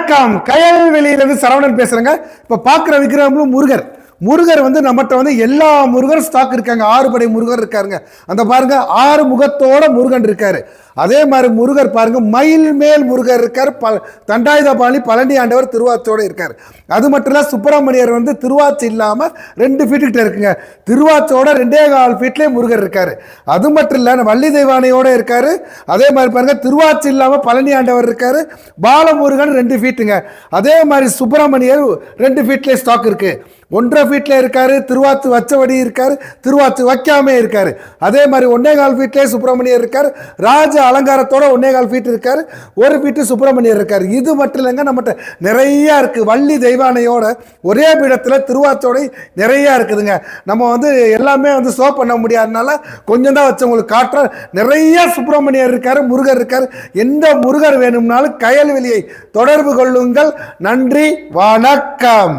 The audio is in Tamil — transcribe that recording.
வணக்கம். கயல்வெளியிலிருந்து சரவணன் பேசுறேங்க. இப்ப பாக்குற விக்கிரகமும் முருகர். முருகர் வந்து நம்மகிட்ட வந்து எல்லா முருகர் ஸ்டாக் இருக்காங்க. 6 படை முருகர் இருக்காருங்க. அந்த பாருங்க 6 முகத்தோட முருகன் இருக்காரு. அதே மாதிரி முருகர் பாருங்க மயில் மேல் முருகர் இருக்காரு. தண்டாயுதபாணி பழனி ஆண்டவர் திருவாச்சோட இருக்காரு. அது மட்டும் இல்ல சுப்பிரமணியர் வந்து திருவாச்சி இல்லாம 2 ஃபீட் கிட்ட இருக்குங்க. திருவாச்சோட 2.25 ஃபீட்லயே முருகர் இருக்காரு. அது மட்டும் இல்ல வள்ளி தெய்வானையோட இருக்காரு. அதே மாதிரி பாருங்க திருவாச்சி இல்லாம பழனி ஆண்டவர் இருக்காரு. பாலமுருகன் 2 ஃபீட்டுங்க. அதே மாதிரி சுப்பிரமணியர் 2 ஃபீட்லயே ஸ்டாக் இருக்கு. 1.5 ஃபீட்ல இருக்காரு. திருவாத்து வச்சபடி இருக்காரு. திருவாத்து வைக்காம இருக்காரு. அதே மாதிரி 1.25 ஃபீட்லயே சுப்பிரமணியர் இருக்காரு. ராஜ அலங்காரத்தோட 1.25 ஃபீட் இருக்காரு. 1 ஃபீட் சுப்பிரமணியர் இருக்காரு. இது மட்டும் இல்லைங்க, நம்மகிட்ட நிறைய இருக்கு. வள்ளி தெய்வானையோட ஒரே பீடத்துல திருவாச்சோட நிறைய இருக்குதுங்க. நம்ம வந்து எல்லாமே வந்து ஷோ பண்ண முடியாதனால கொஞ்சம் தான் வச்சு உங்களுக்கு காட்டுறோம். நிறைய சுப்பிரமணியர் இருக்காரு, முருகர் இருக்காரு. எந்த முருகர் வேணும்னாலும் கயல்வெளியை தொடர்பு கொள்ளுங்கள். நன்றி, வணக்கம்.